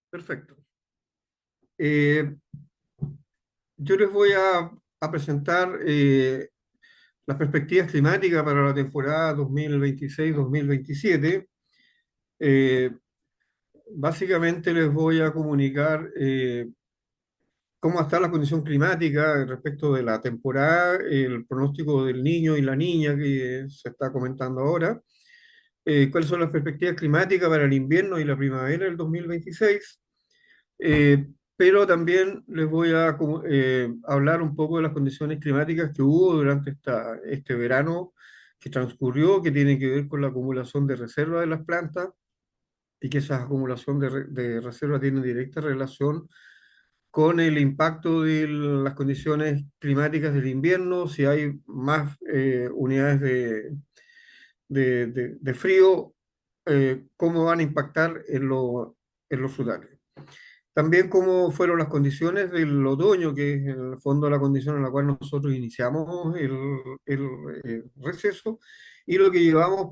Perfecto. Eh, yo les voy a presentar las perspectivas climáticas para la temporada 2026-2027. Eh, Básicamente les voy a comunicar cómo está la condición climática respecto de la temporada, el pronóstico del niño y la niña que se está comentando ahora, cuáles son las perspectivas climáticas para el invierno y la primavera del 2026. Eh, pero también les voy a hablar un poco de las condiciones climáticas que hubo durante este verano que transcurrió, que tiene que ver con la acumulación de reservas de las plantas y que esa acumulación de reservas tiene directa relación con el impacto de las condiciones climáticas del invierno, si hay más unidades de frío, cómo van a impactar en los frutales. También cómo fueron las condiciones del otoño, que es en el fondo la condición en la cual nosotros iniciamos el receso, y lo que llevamos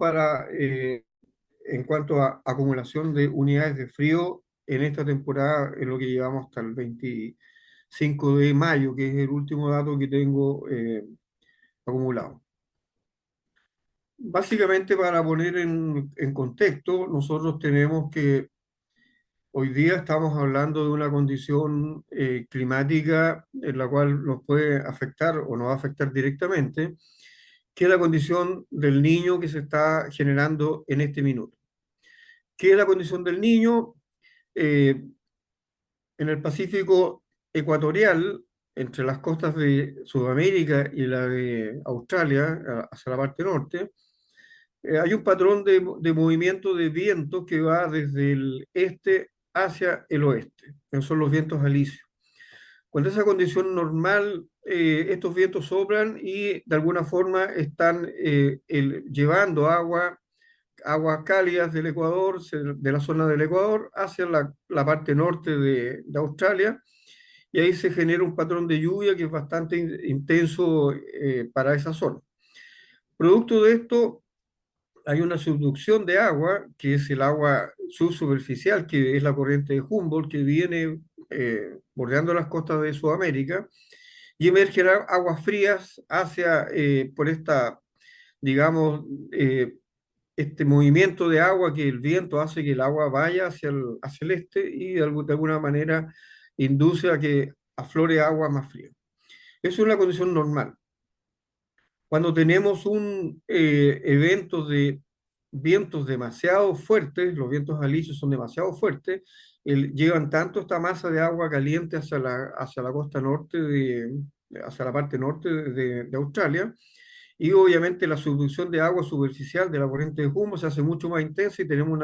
en cuanto a acumulación de unidades de frío en esta temporada, en lo que llevamos hasta el 25 de mayo, que es el último dato que tengo acumulado. Básicamente, para poner en contexto, nosotros tenemos que hoy día estamos hablando de una condición climática en la cual nos puede afectar o nos va a afectar directamente, que es la condición del niño que se está generando en este minuto. ¿Qué es la condición del niño? Eh, en el Pacífico ecuatorial, entre las costas de Sudamérica y la de Australia, hacia la parte norte, hay un patrón de movimiento de vientos que va desde el este hacia el oeste. Esos son los vientos alisios. Cuando esa condición normal, estos vientos soplan y de alguna forma están llevando aguas cálidas del Ecuador, de la zona del Ecuador, hacia la parte norte de Australia, y ahí se genera un patrón de lluvia que es bastante intenso para esa zona. Producto de esto, hay una subducción de agua, que es el agua subsuperficial, que es la corriente de Humboldt, que viene bordeando las costas de Sudamérica, y emergen aguas frías por esta, digamos, este movimiento de agua que el viento hace que el agua vaya hacia el este y de alguna manera induce a que aflore agua más fría. Eso es una condición normal. Cuando tenemos un evento de vientos demasiado fuertes, los vientos alisios son demasiado fuertes, llevan tanto esta masa de agua caliente hacia la costa norte, hacia la parte norte de Australia, y obviamente la subducción de agua superficial de la corriente de humo se hace mucho más intensa y tenemos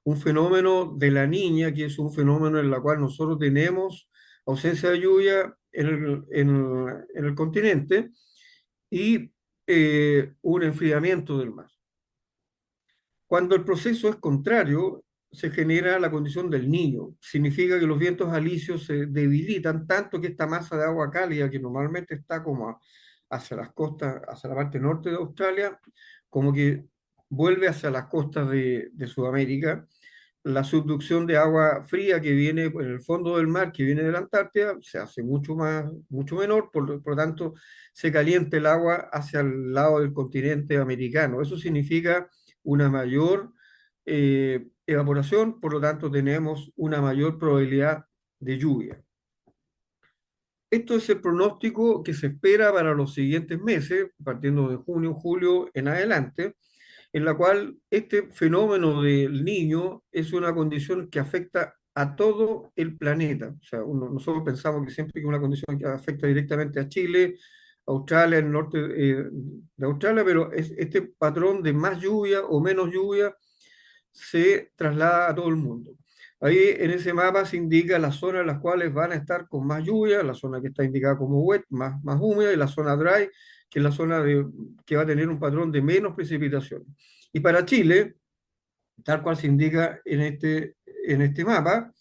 un fenómeno de la niña, que es un fenómeno en el cual nosotros tenemos ausencia de lluvia en el continente y un enfriamiento del mar. Cuando el proceso es contrario, se genera la condición del niño. Significa que los vientos alisios se debilitan tanto que esta masa de agua cálida, que normalmente está hacia las costas, hacia la parte norte de Australia, como que vuelve hacia las costas de Sudamérica. La subducción de agua fría que viene en el fondo del mar, que viene de la Antártida, se hace mucho menor, por lo tanto se calienta el agua hacia el lado del continente americano. Eso significa una mayor evaporación, por lo tanto tenemos una mayor probabilidad de lluvia. Esto es el pronóstico que se espera para los siguientes meses, partiendo de junio, julio en adelante, en la cual este fenómeno del niño es una condición que afecta a todo el planeta. O sea, nosotros pensamos que siempre que una condición que afecta directamente a Chile, Australia, el norte de Australia, pero este patrón de más lluvia o menos lluvia se traslada a todo el mundo. Ahí en ese mapa se indica las zonas en las cuales van a estar con más lluvia, la zona que está indicada como wet, más húmeda, y la zona dry, que es la zona que va a tener un patrón de menos precipitación. Y para Chile, tal cual se indica en este mapa,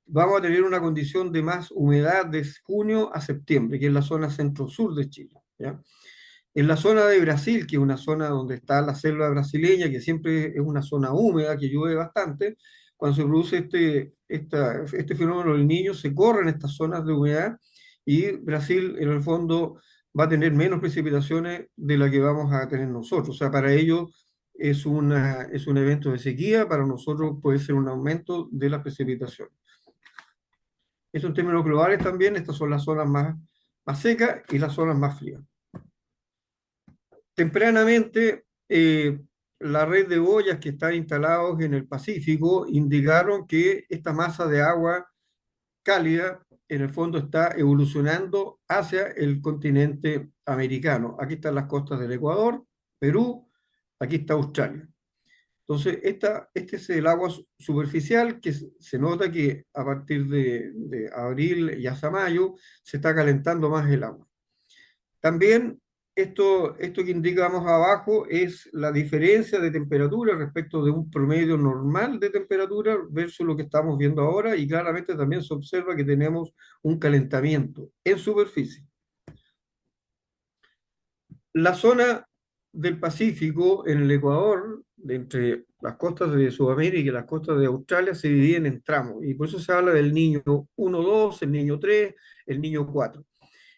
vamos a tener una condición de más humedad de junio a septiembre, que es la zona centro-sur de Chile, ¿ya? En la zona de Brasil, que es una zona donde está la selva brasileña, que siempre es una zona húmeda, que llueve bastante, cuando se produce este fenómeno del Niño, se corren estas zonas de humedad y Brasil, en el fondo, va a tener menos precipitaciones de la que vamos a tener nosotros. O sea, para ellos es un evento de sequía, para nosotros puede ser un aumento de las precipitaciones. Eso en términos globales también, estas son las zonas más secas y las zonas más frías. Tempranamente, la red de boyas que están instalados en el Pacífico indicaron que esta masa de agua cálida en el fondo está evolucionando hacia el continente americano. Aquí están las costas del Ecuador, Perú, aquí está Australia. Entonces, este es el agua superficial que se nota que a partir de abril y hasta mayo se está calentando más el agua. También esto que indicamos abajo es la diferencia de temperatura respecto de un promedio normal de temperatura versus lo que estamos viendo ahora y claramente también se observa que tenemos un calentamiento en superficie. La zona del Pacífico en el Ecuador, de entre las costas de Sudamérica y las costas de Australia, se dividen en tramos y por eso se habla del niño 1-2, el niño 3, el niño 4.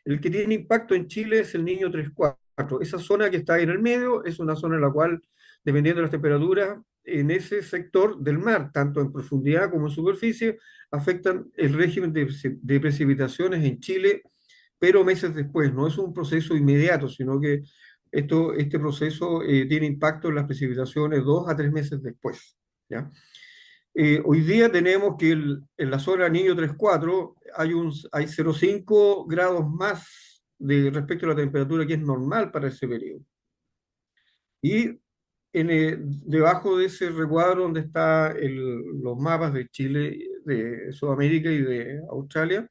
El que tiene impacto en Chile es el niño 3-4. Esa zona que está ahí en el medio es una zona en la cual, dependiendo de las temperaturas, en ese sector del mar, tanto en profundidad como en superficie, afectan el régimen de precipitaciones en Chile, pero meses después. No es un proceso inmediato, sino que este proceso tiene impacto en las precipitaciones 2 a 3 meses después. ¿Ya? Hoy día tenemos que en la zona Niño 3-4 hay 0,5 grados más respecto a la temperatura que es normal para ese periodo. Y debajo de ese recuadro donde están los mapas de Chile, de Sudamérica y de Australia,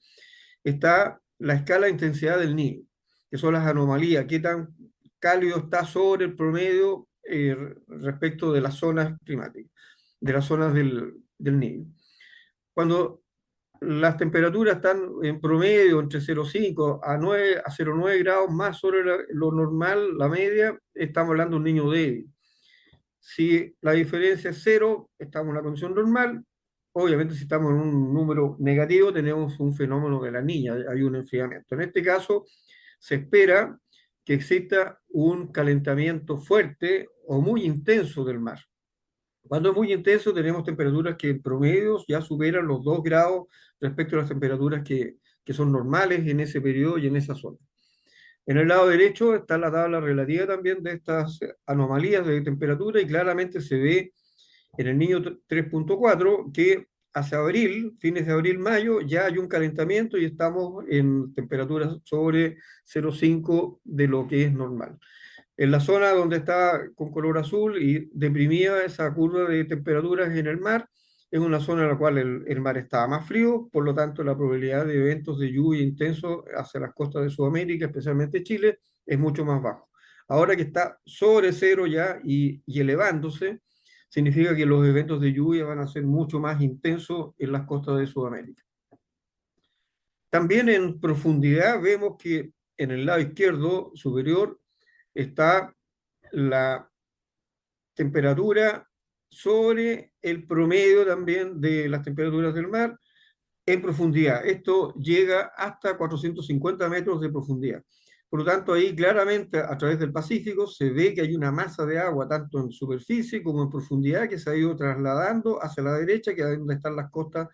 está la escala de intensidad del Niño, que son las anomalías, qué tan cálido está sobre el promedio respecto de las zonas climáticas, de las zonas del Niño. Cuando las temperaturas están en promedio entre 0,5 a 0,9 grados más sobre lo normal, la media, estamos hablando de un niño débil. Si la diferencia es cero, estamos en una condición normal. Obviamente, si estamos en un número negativo, tenemos un fenómeno de la niña, hay un enfriamiento. En este caso, se espera que exista un calentamiento fuerte o muy intenso del mar. Cuando es muy intenso, tenemos temperaturas que en promedio ya superan los 2 grados respecto a las temperaturas que son normales en ese periodo y en esa zona. En el lado derecho está la tabla relativa también de estas anomalías de temperatura y claramente se ve en el niño 3.4 que hacia abril, fines de abril, mayo, ya hay un calentamiento y estamos en temperaturas sobre 0,5 de lo que es normal. En la zona donde está con color azul y deprimida esa curva de temperaturas en el mar, es una zona en la cual el mar está más frío, por lo tanto la probabilidad de eventos de lluvia intensos hacia las costas de Sudamérica, especialmente Chile, es mucho más bajo. Ahora que está sobre cero ya y elevándose, significa que los eventos de lluvia van a ser mucho más intensos en las costas de Sudamérica. También en profundidad vemos que en el lado izquierdo superior está la temperatura sobre el promedio también de las temperaturas del mar en profundidad. Esto llega hasta 450 metros de profundidad. Por lo tanto, ahí claramente a través del Pacífico se ve que hay una masa de agua, tanto en superficie como en profundidad, que se ha ido trasladando hacia la derecha, que es donde están las costas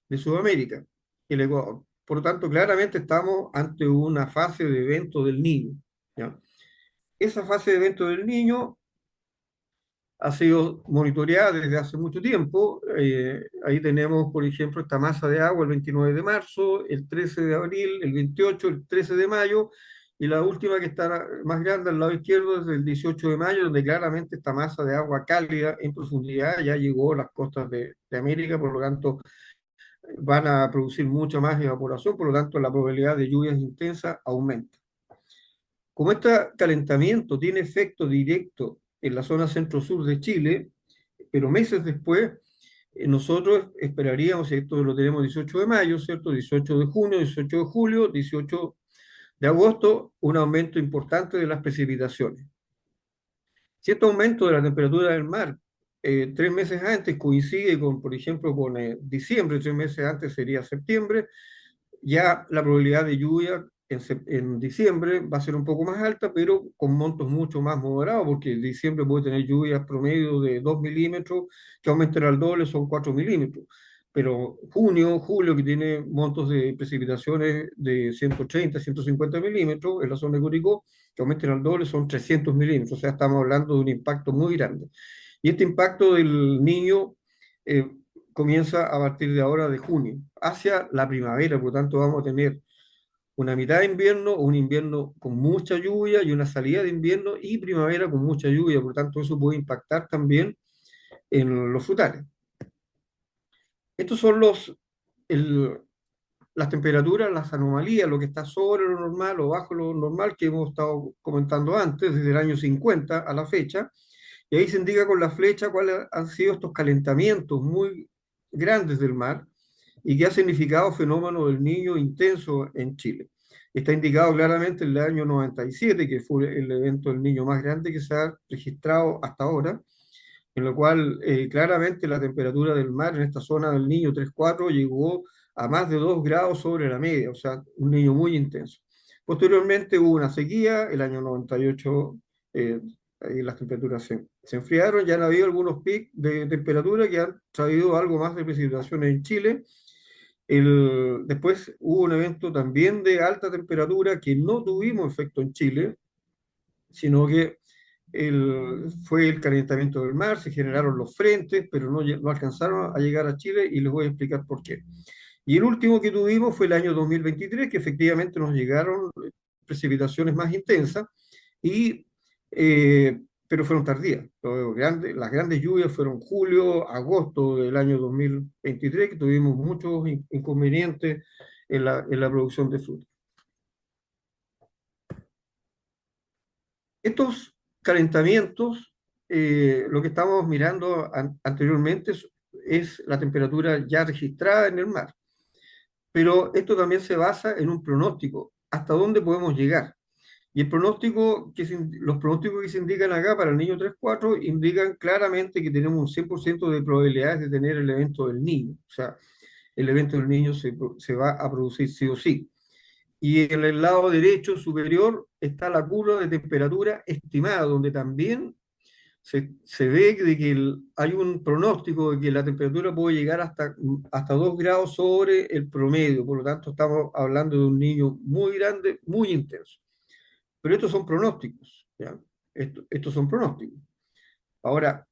de Sudamérica y el Ecuador. Por lo tanto, claramente estamos ante una fase de evento del Niño. ¿Ya? Esa fase de evento del Niño ha sido monitoreada desde hace mucho tiempo. Ahí tenemos, por ejemplo, esta masa de agua el 29 de marzo, el 13 de abril, el 28, el 13 de mayo, y la última que está más grande al lado izquierdo es el 18 de mayo, donde claramente esta masa de agua cálida en profundidad ya llegó a las costas de América, por lo tanto van a producir mucha más evaporación, por lo tanto la probabilidad de lluvias intensas aumenta. Como este calentamiento tiene efecto directo en la zona centro-sur de Chile, pero meses después, nosotros esperaríamos, esto lo tenemos 18 de mayo, ¿cierto? 18 de junio, 18 de julio, 18 de agosto, un aumento importante de las precipitaciones. Si este aumento de la temperatura del mar 3 meses antes coincide con, por ejemplo, con diciembre, 3 meses antes sería septiembre, ya la probabilidad de lluvia en diciembre va a ser un poco más alta, pero con montos mucho más moderados, porque en diciembre puede tener lluvias promedio de 2 milímetros, que aumentan al doble, son 4 milímetros. Pero junio, julio, que tiene montos de precipitaciones de 130, 150 milímetros en la zona de Curicó, que aumenten al doble, son 300 milímetros. O sea, estamos hablando de un impacto muy grande. Y este impacto del niño eh, comienza a partir de ahora, de junio, hacia la primavera. Por lo tanto, vamos a tener una mitad de invierno, un invierno con mucha lluvia y una salida de invierno y primavera con mucha lluvia. Por lo tanto, eso puede impactar también en los frutales. Estos son el- las temperaturas, las anomalías, lo que está sobre lo normal o bajo lo normal que hemos estado comentando antes, desde el año 50 a la fecha. Y ahí se indica con la flecha cuáles han sido estos calentamientos muy grandes del mar y qué ha significado fenómeno del Niño intenso en Chile. Está indicado claramente el año 97, que fue el evento del Niño más grande que se ha registrado hasta ahora, en lo cual claramente la temperatura del mar en esta zona del Niño 3-4 llegó a más de 2 grados sobre la media, o sea, un niño muy intenso. Posteriormente hubo una sequía, el año 98 ahí las temperaturas se enfriaron, ya han habido algunos picos de temperatura que han traído algo más de precipitaciones en Chile. Después hubo un evento también de alta temperatura que no tuvimos efecto en Chile, sino que fue el calentamiento del mar, se generaron los frentes, pero no alcanzaron a llegar a Chile y les voy a explicar por qué. Y el último que tuvimos fue el año 2023, que efectivamente nos llegaron precipitaciones más intensas, y, pero fueron tardías. Las grandes lluvias fueron julio, agosto del año 2023, que tuvimos muchos inconvenientes en la producción de fruta. Estos calentamientos, lo que estamos mirando anteriormente es la temperatura ya registrada en el mar, pero esto también se basa en un pronóstico, hasta dónde podemos llegar. Y los pronósticos que se indican acá para el niño 3-4 indican claramente que tenemos un 100% de probabilidades de tener el evento del niño. O sea, el evento del niño se va a producir sí o sí. Y en el lado derecho superior está la curva de temperatura estimada, donde también se ve de que hay un pronóstico de que la temperatura puede llegar hasta 2 grados sobre el promedio. Por lo tanto, estamos hablando de un niño muy grande, muy intenso. Pero estos son pronósticos, ¿ya? Estos son pronósticos. Ahora,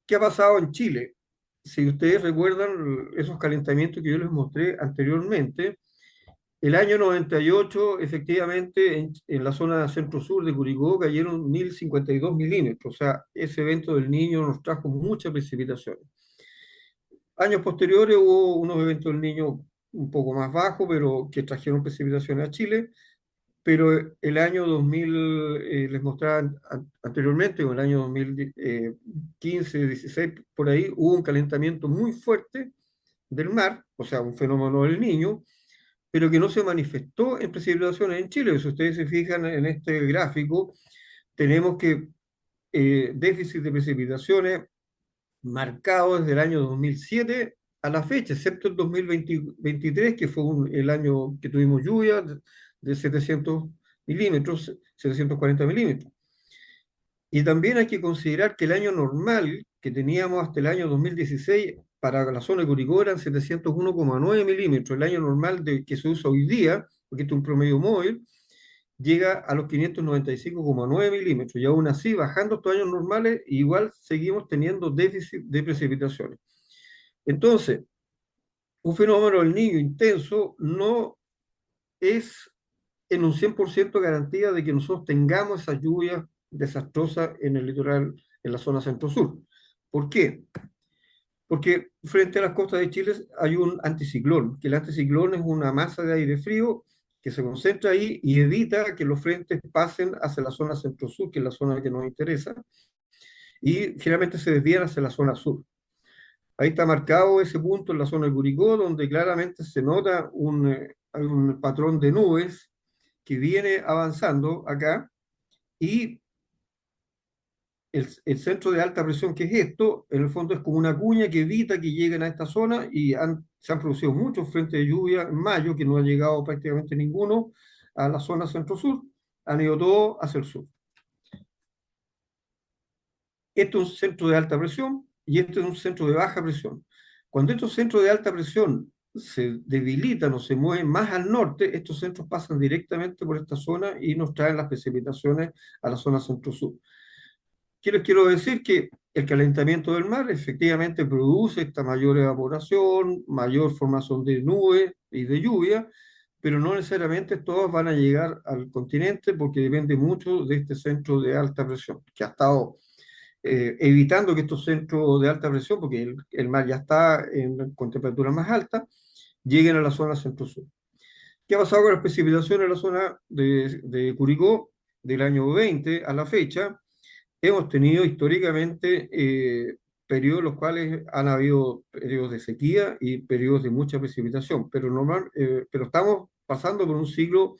¿qué ha pasado en Chile? Si ustedes recuerdan esos calentamientos que yo les mostré anteriormente, el año 98, efectivamente, en la zona centro-sur de Curicó cayeron 1052 milímetros, o sea, ese evento del Niño nos trajo mucha precipitación. Años posteriores hubo unos eventos del Niño un poco más bajos, pero que trajeron precipitaciones a Chile, pero el año 2000, les mostraba anteriormente, o el año 2015, 16, por ahí, hubo un calentamiento muy fuerte del mar, o sea, un fenómeno del Niño, pero que no se manifestó en precipitaciones en Chile. Si ustedes se fijan en este gráfico, tenemos que déficit de precipitaciones marcado desde el año 2007 a la fecha, excepto el 2023, que fue el año que tuvimos lluvia de 700 milímetros, 740 milímetros. Y también hay que considerar que el año normal que teníamos hasta el año 2016 para la zona de Curicó eran 701,9 milímetros. El año normal que se usa hoy día, porque este es un promedio móvil, llega a los 595,9 milímetros. Y aún así, bajando estos años normales, igual seguimos teniendo déficit de precipitaciones. Entonces, un fenómeno del Niño intenso no es en un 100% garantía de que nosotros tengamos esas lluvias desastrosas en el litoral, en la zona centro-sur. ¿Por qué? Porque frente a las costas de Chile hay un anticiclón, que el anticiclón es una masa de aire frío que se concentra ahí y evita que los frentes pasen hacia la zona centro-sur, que es la zona que nos interesa, y generalmente se desvían hacia la zona sur. Ahí está marcado ese punto en la zona de Curicó, donde claramente se nota hay un patrón de nubes que viene avanzando acá y el centro de alta presión, que es esto, en el fondo es como una cuña que evita que lleguen a esta zona y se han producido muchos frentes de lluvia en mayo, que no ha llegado prácticamente ninguno a la zona centro-sur, han ido todos hacia el sur. Esto es un centro de alta presión y este es un centro de baja presión. Cuando estos centros de alta presión se debilitan o se mueven más al norte, estos centros pasan directamente por esta zona y nos traen las precipitaciones a la zona centro-sur. Quiero decir que el calentamiento del mar efectivamente produce esta mayor evaporación, mayor formación de nubes y de lluvia, pero no necesariamente todas van a llegar al continente porque depende mucho de este centro de alta presión, que ha estado evitando que estos centros de alta presión, porque el mar ya está con temperaturas más altas, lleguen a la zona centro-sur. ¿Qué ha pasado con las precipitaciones en la zona de Curicó del año 20 a la fecha? Hemos tenido históricamente periodos en los cuales han habido periodos de sequía y periodos de mucha precipitación, pero estamos pasando por un ciclo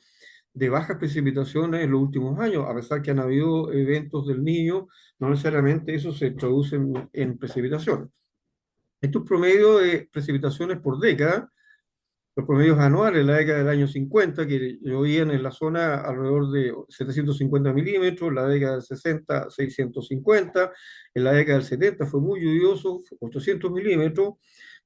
de bajas precipitaciones en los últimos años, a pesar que han habido eventos del Niño, no necesariamente eso se traduce en precipitaciones. Estos promedios de precipitaciones por década, los promedios anuales en la década del año 50, que llovían en la zona alrededor de 750 milímetros, en la década del 60, 650, en la década del 70 fue muy lluvioso, 800 milímetros,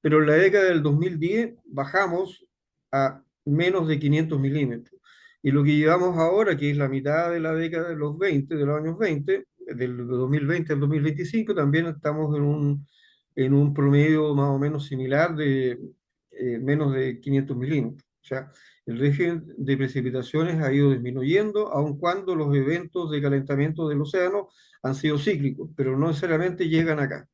pero en la década del 2010 bajamos a menos de 500 milímetros. Y lo que llevamos ahora, que es la mitad de la década de los 20, de los años 20, del 2020 al 2025, también estamos en un promedio más o menos similar de menos de 500 milímetros. O sea, el régimen de precipitaciones ha ido disminuyendo, aun cuando los eventos de calentamiento del océano han sido cíclicos, pero no necesariamente llegan acá.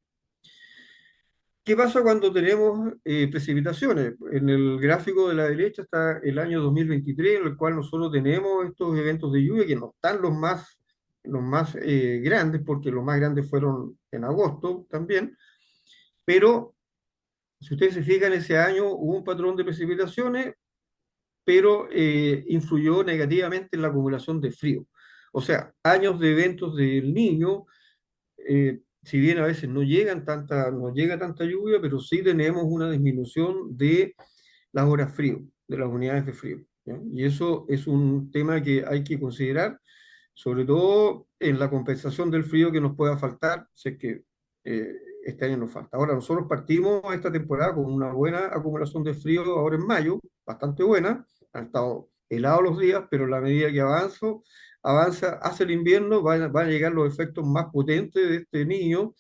¿Qué pasa cuando tenemos precipitaciones? En el gráfico de la derecha está el año 2023, en el cual nosotros tenemos estos eventos de lluvia que no están los más grandes, porque los más grandes fueron en agosto también, pero si ustedes se fijan, ese año hubo un patrón de precipitaciones, pero influyó negativamente en la acumulación de frío. O sea, años de eventos del Niño, si bien a veces no llega tanta lluvia, pero sí tenemos una disminución de las horas frío, de las unidades de frío, ¿ya? Y eso es un tema que hay que considerar, sobre todo en la compensación del frío que nos pueda faltar, si es que eh, este año nos falta. Ahora, nosotros partimos esta temporada con una buena acumulación de frío ahora en mayo, bastante buena, han estado helados los días, pero a la medida que avanza hacia el invierno, van a llegar los efectos más potentes de este niño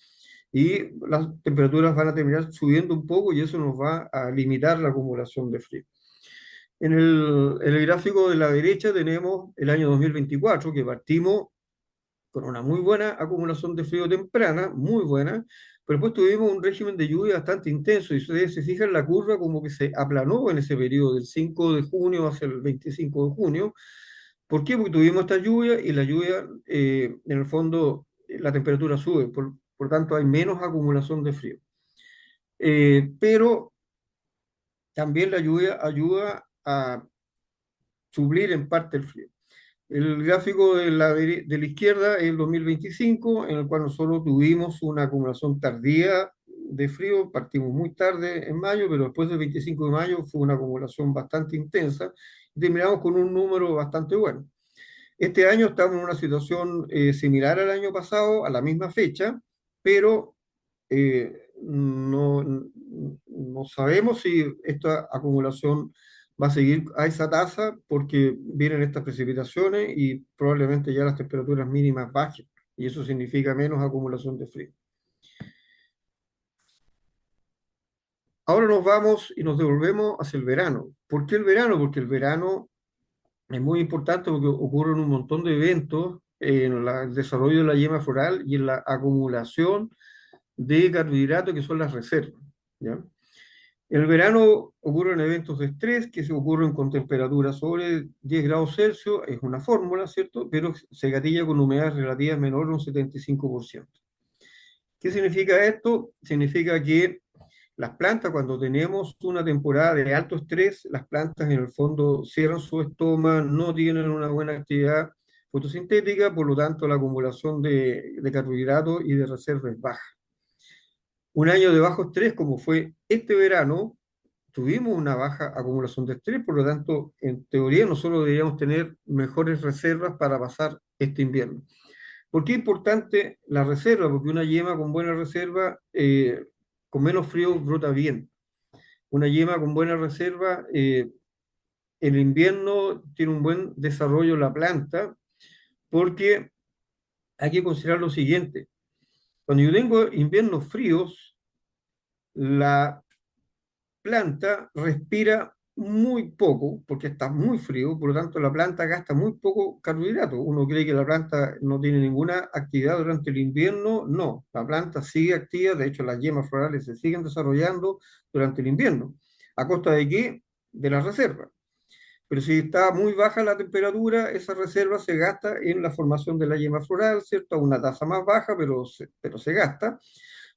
y las temperaturas van a terminar subiendo un poco y eso nos va a limitar la acumulación de frío. En el gráfico de la derecha tenemos el año 2024, que partimos con una muy buena acumulación de frío temprana, muy buena, pero después tuvimos un régimen de lluvia bastante intenso y ustedes se fijan la curva como que se aplanó en ese periodo del 5 de junio hacia el 25 de junio. ¿Por qué? Porque tuvimos esta lluvia y la lluvia, en el fondo, la temperatura sube, por tanto hay menos acumulación de frío. Pero también la lluvia ayuda a suplir en parte el frío. El gráfico de la izquierda es el 2025, en el cual nosotros tuvimos una acumulación tardía de frío, partimos muy tarde en mayo, pero después del 25 de mayo fue una acumulación bastante intensa y terminamos con un número bastante bueno. Este año estamos en una situación similar al año pasado, a la misma fecha, pero no sabemos si esta acumulación va a seguir a esa tasa porque vienen estas precipitaciones y probablemente ya las temperaturas mínimas bajen y eso significa menos acumulación de frío. Ahora nos vamos y nos devolvemos hacia el verano. ¿Por qué el verano? Porque el verano es muy importante porque ocurren un montón de eventos en el desarrollo de la yema floral y en la acumulación de carbohidratos que son las reservas, ¿ya? En el verano ocurren eventos de estrés que se ocurren con temperaturas sobre 10 grados Celsius, es una fórmula, ¿cierto? Pero se gatilla con humedad relativa menor a un 75%. ¿Qué significa esto? Significa que las plantas, cuando tenemos una temporada de alto estrés, las plantas en el fondo cierran su estómago, no tienen una buena actividad fotosintética, por lo tanto la acumulación de carbohidratos y de reserva es baja. Un año de bajo estrés, como fue este verano, tuvimos una baja acumulación de estrés, por lo tanto, en teoría nosotros deberíamos tener mejores reservas para pasar este invierno. ¿Por qué es importante la reserva? Porque una yema con buena reserva, con menos frío, brota bien. Una yema con buena reserva, en invierno tiene un buen desarrollo la planta, porque hay que considerar lo siguiente. Cuando yo tengo inviernos fríos, la planta respira muy poco, porque está muy frío, por lo tanto la planta gasta muy poco carbohidrato. Uno cree que la planta no tiene ninguna actividad durante el invierno, no, la planta sigue activa, de hecho las yemas florales se siguen desarrollando durante el invierno. ¿A costa de qué? De la reserva. Pero si está muy baja la temperatura, esa reserva se gasta en la formación de la yema floral, ¿cierto? A una tasa más baja, pero se gasta.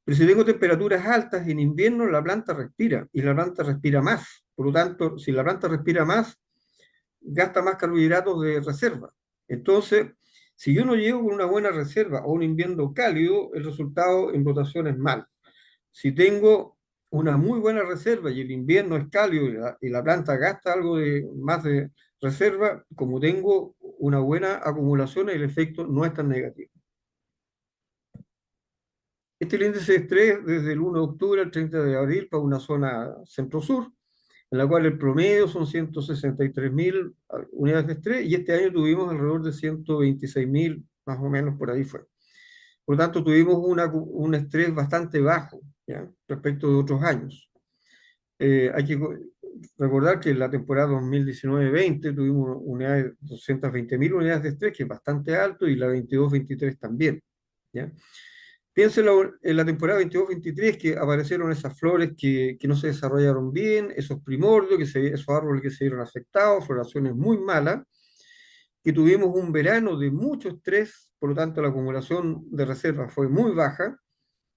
Pero si tengo temperaturas altas en invierno, la planta respira y la planta respira más. Por lo tanto, si la planta respira más, gasta más carbohidratos de reserva. Entonces, si yo no llego con una buena reserva o un invierno cálido, el resultado en rotación es mal. Si tengo una muy buena reserva y el invierno es cálido y la planta gasta algo más de reserva, como tengo una buena acumulación, el efecto no es tan negativo. Este es el índice de estrés desde el 1 de octubre al 30 de abril para una zona centro-sur, en la cual el promedio son 163.000 unidades de estrés, y este año tuvimos alrededor de 126.000, más o menos por ahí fue. Por lo tanto, tuvimos un estrés bastante bajo, ¿ya? Respecto de otros años. Hay que recordar que en la temporada 2019-20 tuvimos 220.000 unidades de estrés, que es bastante alto, y la 22-23 también, ¿ya? Piensen en la temporada 22-23 que aparecieron esas flores que no se desarrollaron bien, esos primordios, esos árboles que se vieron afectados, floraciones muy malas, que tuvimos un verano de mucho estrés, por lo tanto la acumulación de reservas fue muy baja,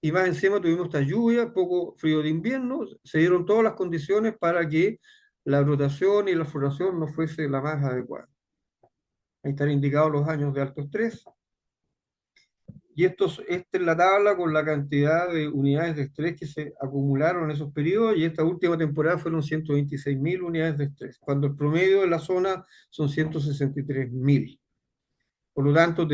y más encima tuvimos esta lluvia, poco frío de invierno, se dieron todas las condiciones para que la brotación y la floración no fuese la más adecuada. Ahí están indicados los años de alto estrés. Y esta es la tabla con la cantidad de unidades de estrés que se acumularon en esos periodos, y esta última temporada fueron 126.000 unidades de estrés, cuando el promedio de la zona son 163.000. Por lo tanto,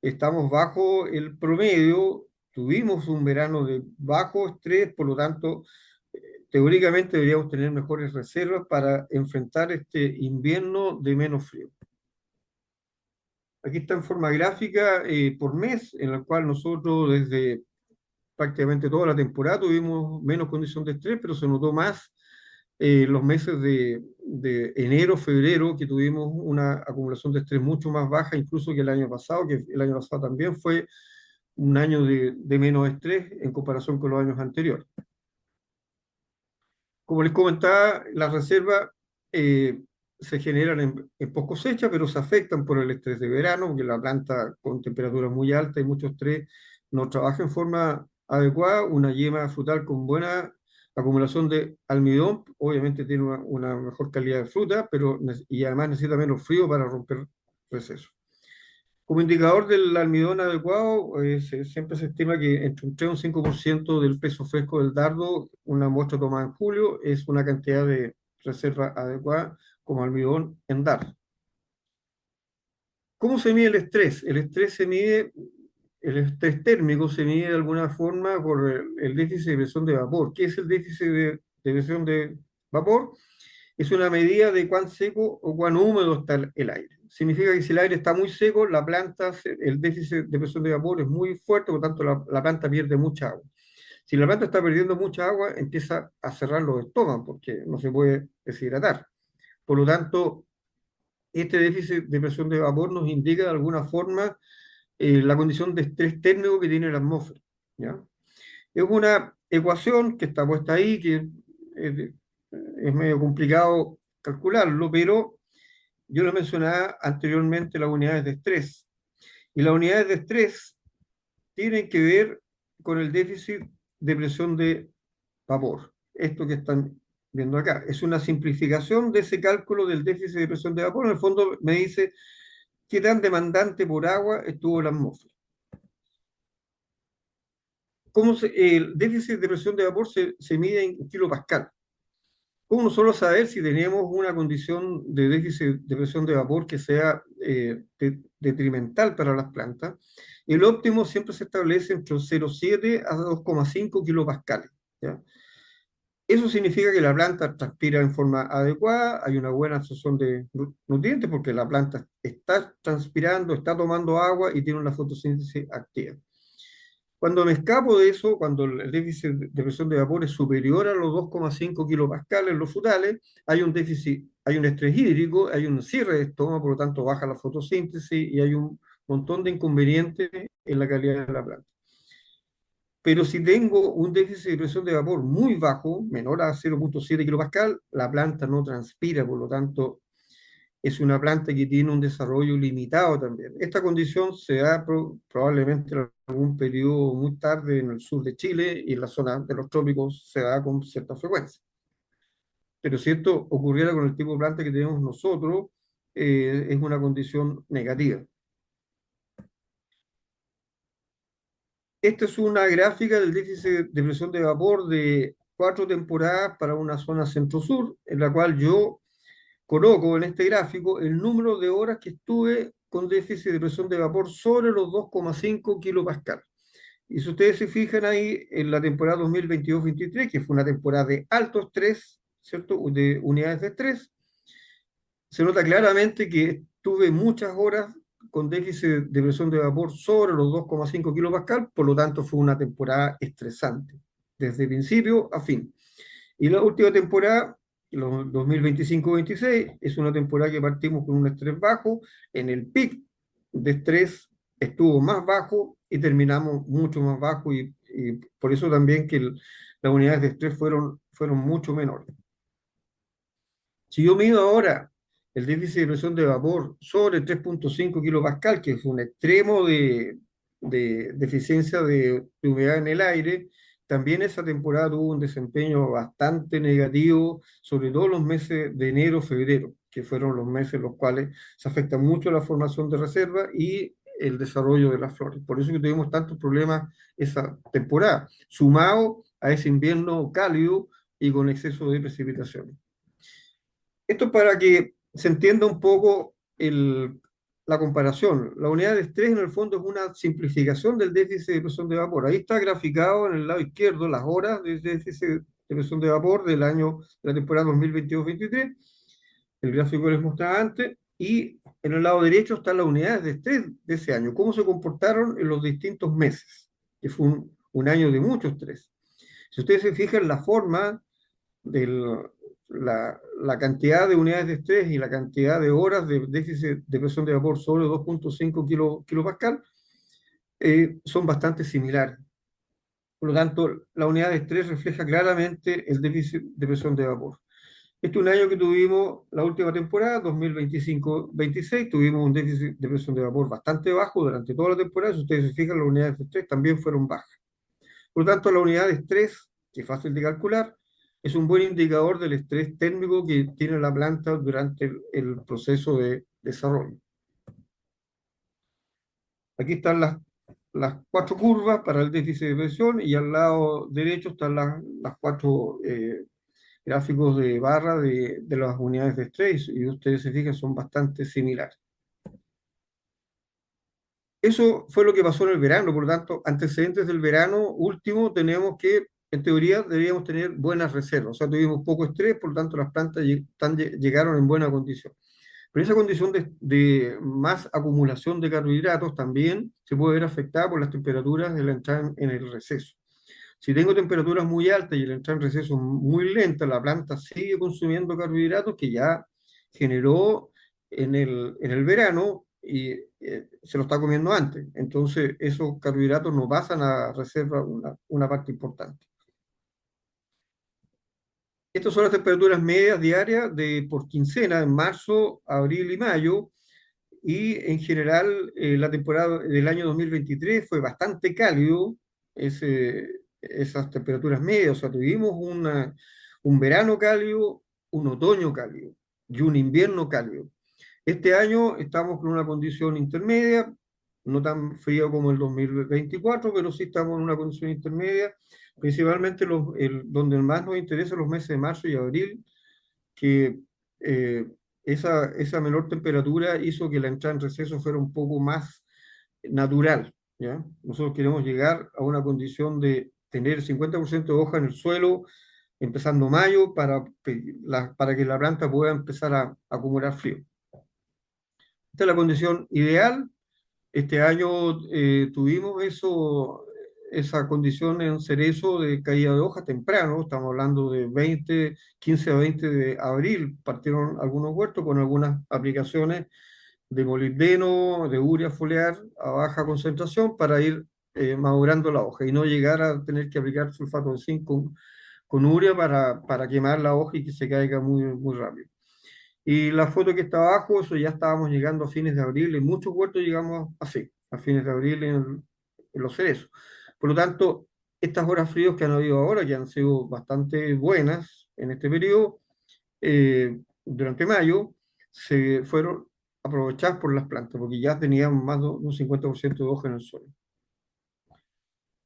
estamos bajo el promedio, tuvimos un verano de bajo estrés, por lo tanto, teóricamente deberíamos tener mejores reservas para enfrentar este invierno de menos frío. Aquí está en forma gráfica por mes, en la cual nosotros desde prácticamente toda la temporada tuvimos menos condición de estrés, pero se notó más los meses de enero, febrero, que tuvimos una acumulación de estrés mucho más baja incluso que el año pasado, que el año pasado también fue un año de menos estrés en comparación con los años anteriores. Como les comentaba, las reservas se generan en post cosecha, pero se afectan por el estrés de verano, porque la planta con temperaturas muy altas y mucho estrés no trabaja en forma adecuada. Una yema frutal con buena acumulación de almidón, obviamente tiene una mejor calidad de fruta, y además necesita menos frío para romper receso. Como indicador del almidón adecuado, siempre se estima que entre un 3 y un 5% del peso fresco del dardo, una muestra tomada en julio, es una cantidad de reserva adecuada como almidón en dardo. ¿Cómo se mide el estrés? El estrés térmico se mide de alguna forma por el déficit de presión de vapor. ¿Qué es el déficit de presión de vapor? Es una medida de cuán seco o cuán húmedo está el aire. Significa que si el aire está muy seco, el déficit de presión de vapor es muy fuerte, por lo tanto la planta pierde mucha agua. Si la planta está perdiendo mucha agua, empieza a cerrar los estómagos porque no se puede deshidratar. Por lo tanto, este déficit de presión de vapor nos indica de alguna forma la condición de estrés térmico que tiene la atmósfera, ¿ya? Es una ecuación que está puesta ahí, que es, es medio complicado calcularlo, pero yo lo mencionaba anteriormente, las unidades de estrés. Y las unidades de estrés tienen que ver con el déficit de presión de vapor. Esto que están viendo acá es una simplificación de ese cálculo del déficit de presión de vapor. En el fondo me dice qué tan demandante por agua estuvo la atmósfera. El déficit de presión de vapor se mide en kilopascal. ¿Cómo nosotros saber si tenemos una condición de déficit de presión de vapor que sea detrimental para las plantas? El óptimo siempre se establece entre 0,7 a 2,5 kilopascales. ¿Ya? Eso significa que la planta transpira en forma adecuada, hay una buena absorción de nutrientes porque la planta está transpirando, está tomando agua y tiene una fotosíntesis activa. Cuando me escapo de eso, cuando el déficit de presión de vapor es superior a los 2,5 kilopascales en los frutales, hay un déficit, hay un estrés hídrico, hay un cierre de estómago, por lo tanto baja la fotosíntesis y hay un montón de inconvenientes en la calidad de la planta. Pero si tengo un déficit de presión de vapor muy bajo, menor a 0,7 kilopascal, la planta no transpira, por lo tanto es una planta que tiene un desarrollo limitado también. Esta condición se da probablemente en algún periodo muy tarde en el sur de Chile y en la zona de los trópicos se da con cierta frecuencia. Pero si esto ocurriera con el tipo de planta que tenemos nosotros, es una condición negativa. Esta es una gráfica del déficit de presión de vapor de 4 temporadas para una zona centro-sur, en la cual yo coloco en este gráfico el número de horas que estuve con déficit de presión de vapor sobre los 2,5 kilopascal. Y si ustedes se fijan ahí, en la temporada 2022-23, que fue una temporada de alto estrés, ¿cierto? De unidades de estrés, se nota claramente que tuve muchas horas con déficit de presión de vapor sobre los 2,5 kilopascal, por lo tanto fue una temporada estresante, desde principio a fin. Y la última temporada, 2025-26, es una temporada que partimos con un estrés bajo, en el pic de estrés estuvo más bajo y terminamos mucho más bajo y por eso también que las unidades de estrés fueron mucho menores. Si yo mido ahora el déficit de presión de vapor sobre 3,5 kilopascal, que es un extremo de eficiencia de humedad en el aire, también esa temporada tuvo un desempeño bastante negativo, sobre todo los meses de enero, febrero, que fueron los meses en los cuales se afecta mucho la formación de reserva y el desarrollo de las flores. Por eso que tuvimos tantos problemas esa temporada, sumado a ese invierno cálido y con exceso de precipitaciones. Esto es para que se entienda un poco la comparación. La unidad de estrés en el fondo es una simplificación del déficit de presión de vapor. Ahí está graficado en el lado izquierdo las horas de déficit de presión de vapor del año de la temporada 2022-23, el gráfico que les mostraba antes, y en el lado derecho están las unidades de estrés de ese año, cómo se comportaron en los distintos meses, que fue un año de mucho estrés. Si ustedes se fijan, la forma del, la cantidad de unidades de estrés y la cantidad de horas de déficit de presión de vapor sobre 2,5 kilopascal son bastante similares. Por lo tanto, la unidad de estrés refleja claramente el déficit de presión de vapor. Este es un año que tuvimos la última temporada, 2025-26, tuvimos un déficit de presión de vapor bastante bajo durante toda la temporada. Si ustedes se fijan, las unidades de estrés también fueron bajas. Por lo tanto, la unidad de estrés, que es fácil de calcular, es un buen indicador del estrés térmico que tiene la planta durante el proceso de desarrollo. Aquí están las 4 curvas para el déficit de presión y al lado derecho están las 4 gráficos de barra de las unidades de estrés y ustedes se fijan son bastante similares. Eso fue lo que pasó en el verano, por lo tanto, antecedentes del verano último tenemos que, en teoría, deberíamos tener buenas reservas. O sea, tuvimos poco estrés, por lo tanto, las plantas llegaron en buena condición. Pero esa condición de más acumulación de carbohidratos también se puede ver afectada por las temperaturas de la entrada en el receso. Si tengo temperaturas muy altas y la entrada en receso muy lenta, la planta sigue consumiendo carbohidratos que ya generó en el verano y se lo está comiendo antes. Entonces, esos carbohidratos no pasan a reserva una parte importante. Estas son las temperaturas medias diarias por quincena en marzo, abril y mayo. Y en general, la temporada del año 2023 fue bastante cálido, esas temperaturas medias. O sea, tuvimos un verano cálido, un otoño cálido y un invierno cálido. Este año estamos con una condición intermedia, no tan frío como el 2024, pero sí estamos en una condición intermedia, principalmente donde más nos interesa los meses de marzo y abril, que eh, esa menor temperatura hizo que la entrada en receso fuera un poco más natural, ¿ya? Nosotros queremos llegar a una condición de tener 50% de hoja en el suelo, empezando mayo, para que la planta pueda empezar a acumular frío. Esta es la condición ideal. Este año tuvimos esa condición en cerezo de caída de hoja temprano, estamos hablando de 15 a 20 de abril, partieron algunos huertos con algunas aplicaciones de molibdeno, de urea foliar a baja concentración para ir madurando la hoja y no llegar a tener que aplicar sulfato de zinc con urea para quemar la hoja y que se caiga muy rápido. Y la foto que está abajo, eso ya estábamos llegando a fines de abril, en muchos huertos llegamos así, a fines de abril en los cerezos. Por lo tanto, estas horas fríos que han habido ahora, que han sido bastante buenas en este periodo, durante mayo, se fueron aprovechadas por las plantas, porque ya tenían más de un 50% de hoja en el suelo.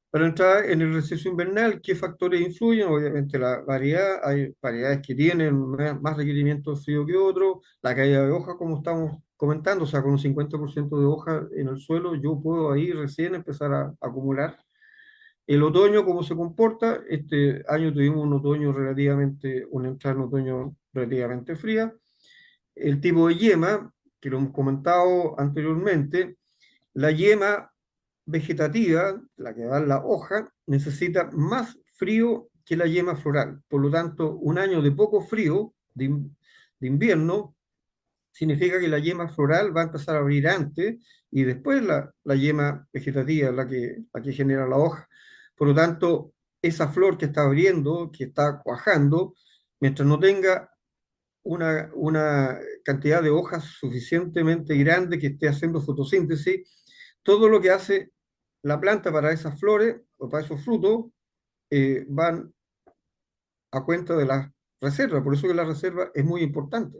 Para entrar en el receso invernal, ¿qué factores influyen? Obviamente la variedad, hay variedades que tienen más requerimiento de frío que otros, la caída de hoja, como estamos comentando, o sea, con un 50% de hoja en el suelo, yo puedo ahí recién empezar a acumular. El otoño, ¿cómo se comporta? Este año tuvimos un otoño una entrada en otoño relativamente fría. El tipo de yema, que lo hemos comentado anteriormente, la yema vegetativa, la que da en la hoja, necesita más frío que la yema floral. Por lo tanto, un año de poco frío de invierno significa que la yema floral va a empezar a abrir antes y después la yema vegetativa, la que genera la hoja. Por lo tanto, esa flor que está abriendo, que está cuajando, mientras no tenga una cantidad de hojas suficientemente grande que esté haciendo fotosíntesis, todo lo que hace la planta para esas flores o para esos frutos van a cuenta de las reservas. Por eso que la reserva es muy importante.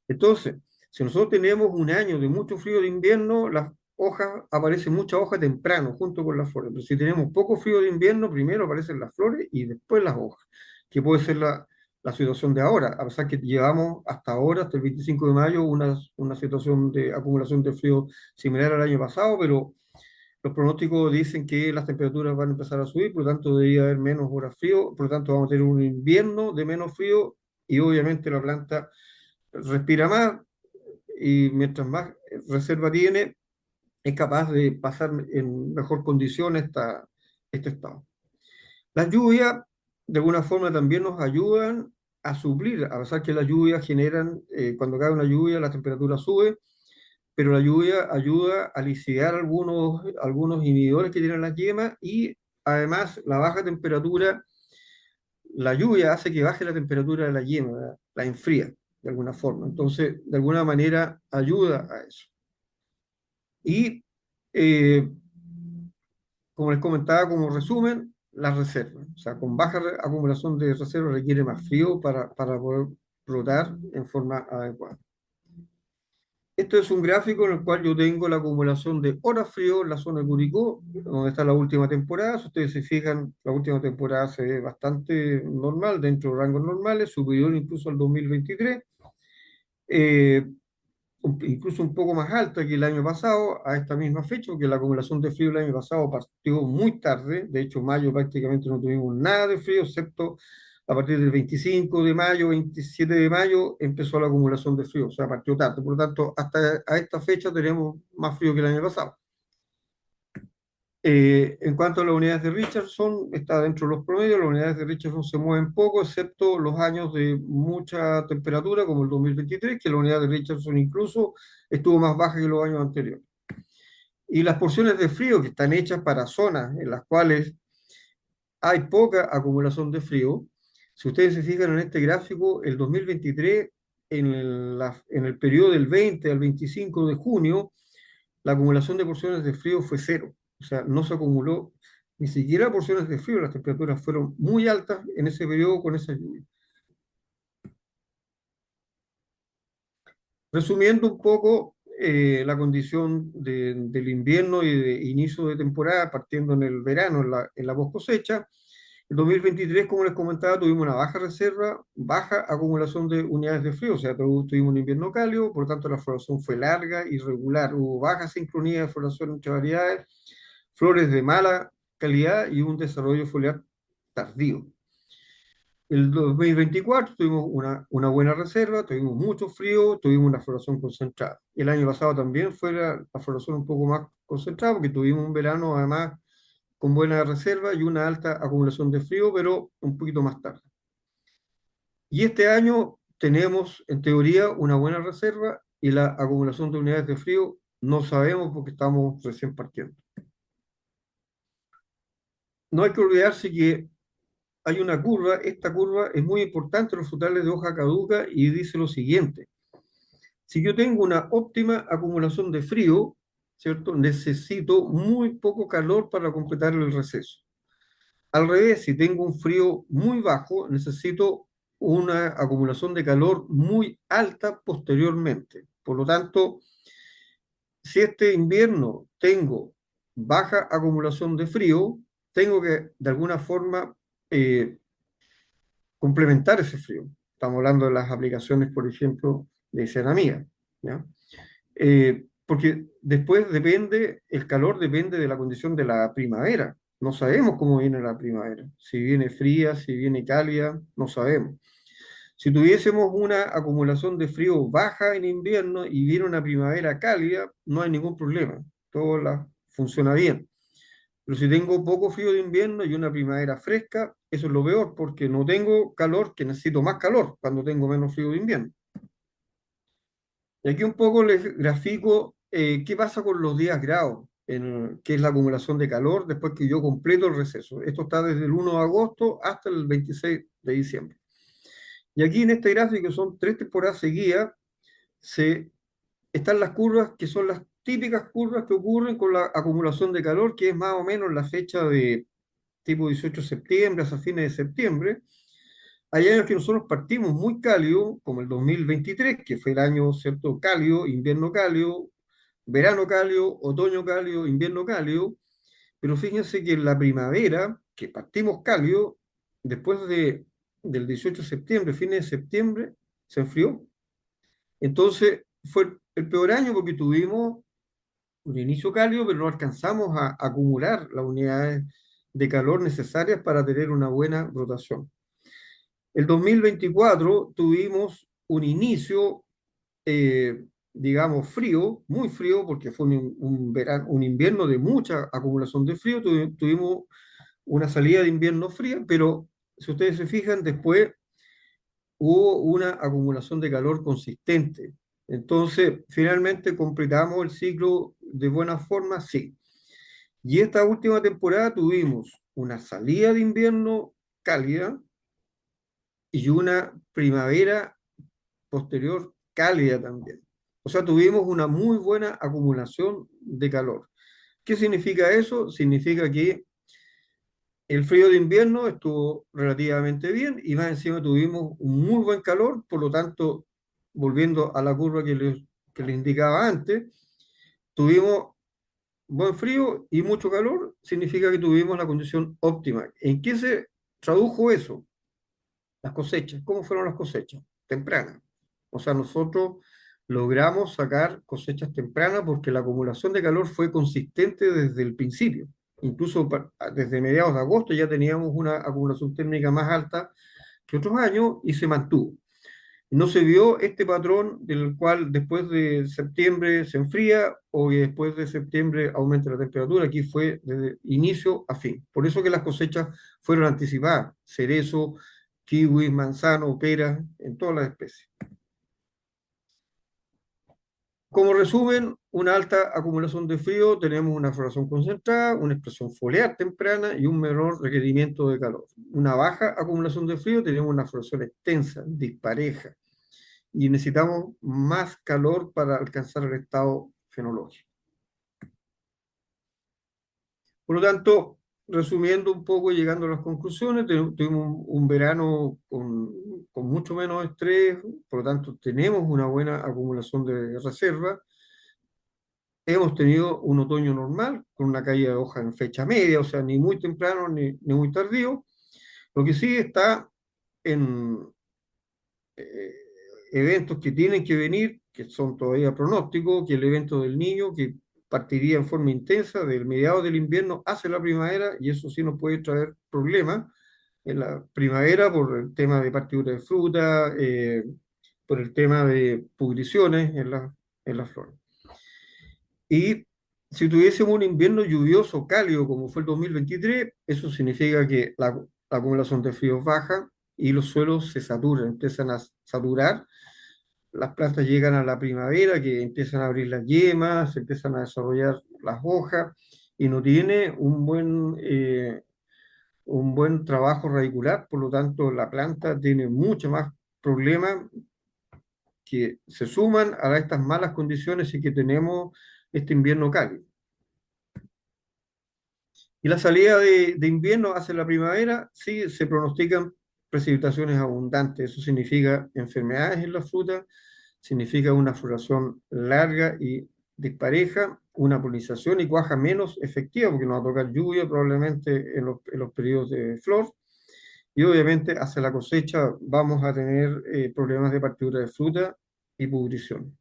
Entonces, si nosotros tenemos un año de mucho frío de invierno, las hojas, aparece mucha hoja temprano junto con las flores. Pero si tenemos poco frío de invierno, primero aparecen las flores y después las hojas, que puede ser la situación de ahora, a pesar que llevamos hasta ahora, hasta el 25 de mayo, una situación de acumulación de frío similar al año pasado, pero los pronósticos dicen que las temperaturas van a empezar a subir, por lo tanto debería haber menos horas frío, por lo tanto vamos a tener un invierno de menos frío y obviamente la planta respira más y mientras más reserva tiene, es capaz de pasar en mejor condición este estado. Las lluvias, de alguna forma, también nos ayudan a suplir, a pesar que las lluvias generan, cuando cae una lluvia, la temperatura sube, pero la lluvia ayuda a lisiar algunos inhibidores que tienen las yemas y además la baja temperatura, la lluvia hace que baje la temperatura de la yema, ¿verdad? La enfría de alguna forma. Entonces, de alguna manera ayuda a eso. Y eh, como les comentaba, como resumen, las reservas. O sea, con baja acumulación de reservas requiere más frío para poder brotar en forma adecuada. Esto es un gráfico en el cual yo tengo la acumulación de horas frío en la zona de Curicó, donde está la última temporada. Si ustedes se fijan, la última temporada se ve bastante normal, dentro de rangos normales, superior incluso al 2023. Eh, Incluso un poco más alta que el año pasado, a esta misma fecha, porque la acumulación de frío el año pasado partió muy tarde, de hecho mayo prácticamente no tuvimos nada de frío, excepto a partir del 25 de mayo, 27 de mayo, empezó la acumulación de frío, o sea, partió tarde, por lo tanto, hasta a esta fecha tenemos más frío que el año pasado. En cuanto a las unidades de Richardson, está dentro de los promedios, las unidades de Richardson se mueven poco, excepto los años de mucha temperatura, como el 2023, que la unidad de Richardson incluso estuvo más baja que los años anteriores. Y las porciones de frío que están hechas para zonas en las cuales hay poca acumulación de frío, si ustedes se fijan en este gráfico, el 2023, en el periodo del 20 al 25 de junio, la acumulación de porciones de frío fue cero. O sea, no se acumuló ni siquiera porciones de frío, las temperaturas fueron muy altas en ese periodo con esa lluvia. Resumiendo un poco la condición del invierno y de inicio de temporada, partiendo en el verano, en la post cosecha, el 2023, como les comentaba, tuvimos una baja reserva, baja acumulación de unidades de frío, o sea, tuvimos un invierno cálido, por lo tanto la floración fue larga, irregular, hubo baja sincronía de floración entre variedades, flores de mala calidad y un desarrollo foliar tardío. El 2024 tuvimos una buena reserva, tuvimos mucho frío, tuvimos una floración concentrada. El año pasado también fue la floración un poco más concentrada porque tuvimos un verano además con buena reserva y una alta acumulación de frío, pero un poquito más tarde. Y este año tenemos en teoría una buena reserva y la acumulación de unidades de frío no sabemos porque estamos recién partiendo. No hay que olvidarse que hay una curva, esta curva es muy importante en los frutales de hoja caduca y dice lo siguiente: si yo tengo una óptima acumulación de frío, ¿cierto? Necesito muy poco calor para completar el receso. Al revés, si tengo un frío muy bajo, necesito una acumulación de calor muy alta posteriormente. Por lo tanto, si este invierno tengo baja acumulación de frío, tengo que de alguna forma eh, complementar ese frío. Estamos hablando de las aplicaciones, por ejemplo, de ceramía, ¿ya? Porque después depende, el calor depende de la condición de la primavera. No sabemos cómo viene la primavera, si viene fría, si viene cálida, no sabemos. Si tuviésemos una acumulación de frío baja en invierno y viene una primavera cálida, no hay ningún problema, funciona bien. Pero si tengo poco frío de invierno y una primavera fresca, eso es lo peor, porque no tengo calor, que necesito más calor cuando tengo menos frío de invierno. Y aquí un poco les grafico qué pasa con los días grados, que es la acumulación de calor después que yo completo el receso. Esto está desde el 1 de agosto hasta el 26 de diciembre. Y aquí en este gráfico, que son 3 temporadas seguidas, están las curvas que son las típicas curvas que ocurren con la acumulación de calor, que es más o menos la fecha de tipo 18 de septiembre hasta fines de septiembre. Hay años que nosotros partimos muy cálido, como el 2023, que fue el año, ¿cierto? Cálido, invierno cálido, verano cálido, otoño cálido, invierno cálido, pero fíjense que en la primavera, que partimos cálido, después del 18 de septiembre, fines de septiembre, se enfrió. Entonces fue el peor año porque tuvimos un inicio cálido, pero no alcanzamos a acumular las unidades de calor necesarias para tener una buena rotación. El 2024 tuvimos un inicio, digamos, frío, muy frío, porque fue un invierno de mucha acumulación de frío. Tuvimos una salida de invierno fría, pero si ustedes se fijan, después hubo una acumulación de calor consistente. Entonces, finalmente completamos el ciclo de buena forma, sí. Y esta última temporada tuvimos una salida de invierno cálida y una primavera posterior cálida también. O sea, tuvimos una muy buena acumulación de calor. ¿Qué significa eso? Significa que el frío de invierno estuvo relativamente bien y más encima tuvimos un muy buen calor, por lo tanto, volviendo a la curva que les indicaba antes, tuvimos buen frío y mucho calor, significa que tuvimos la condición óptima. ¿En qué se tradujo eso? Las cosechas. ¿Cómo fueron las cosechas? Tempranas. O sea, nosotros logramos sacar cosechas tempranas porque la acumulación de calor fue consistente desde el principio. Incluso desde mediados de agosto ya teníamos una acumulación térmica más alta que otros años y se mantuvo. No se vio este patrón del cual después de septiembre se enfría o que después de septiembre aumenta la temperatura. Aquí fue desde inicio a fin. Por eso que las cosechas fueron anticipadas. Cerezo, kiwi, manzano, pera, en todas las especies. Como resumen, una alta acumulación de frío, tenemos una floración concentrada, una expresión foliar temprana y un menor requerimiento de calor. Una baja acumulación de frío, tenemos una floración extensa, dispareja, y necesitamos más calor para alcanzar el estado fenológico. Por lo tanto, resumiendo un poco, llegando a las conclusiones, tuvimos un verano con con mucho menos estrés, por lo tanto tenemos una buena acumulación de reserva. Hemos tenido un otoño normal, con una caída de hoja en fecha media, o sea, ni muy temprano ni muy tardío. Lo que sí está en eh, eventos que tienen que venir, que son todavía pronósticos, que el evento del niño, que partiría en forma intensa del mediado del invierno hacia la primavera, y eso sí nos puede traer problemas en la primavera por el tema de partidura de fruta, por el tema de pudriciones en las flores. Y si tuviésemos un invierno lluvioso, cálido, como fue el 2023, eso significa que la acumulación de fríos baja y los suelos se saturan, empiezan a saturar. Las plantas llegan a la primavera, que empiezan a abrir las yemas, se empiezan a desarrollar las hojas y no tiene un buen trabajo radicular, por lo tanto la planta tiene mucho más problemas que se suman a estas malas condiciones y que tenemos este invierno cálido. Y la salida de invierno hacia la primavera, sí, se pronostican precipitaciones abundantes. Eso significa enfermedades en la fruta, significa una floración larga y dispareja, una polinización y cuaja menos efectiva, porque nos va a tocar lluvia probablemente en los periodos de flor. Y obviamente hacia la cosecha vamos a tener problemas de partidura de fruta y pudrición.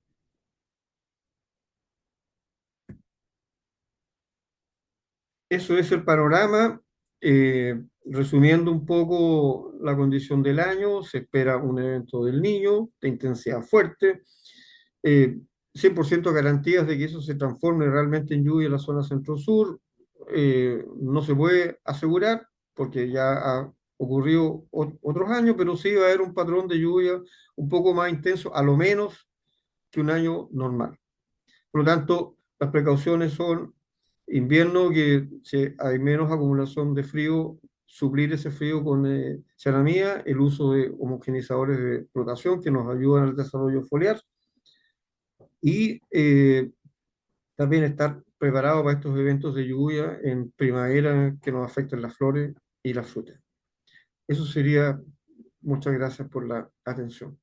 Eso es el panorama. Resumiendo un poco la condición del año, se espera un evento del niño de intensidad fuerte, eh, 100% garantías de que eso se transforme realmente en lluvia en la zona centro-sur. No se puede asegurar porque ya ha ocurrido otros años, pero sí va a haber un patrón de lluvia un poco más intenso, a lo menos que un año normal. Por lo tanto, las precauciones son invierno, que hay menos acumulación de frío, suplir ese frío con ceramida, el uso de homogeneizadores de flotación que nos ayudan al desarrollo foliar y también estar preparado para estos eventos de lluvia en primavera que nos afecten las flores y las frutas. Eso sería. Muchas gracias por la atención.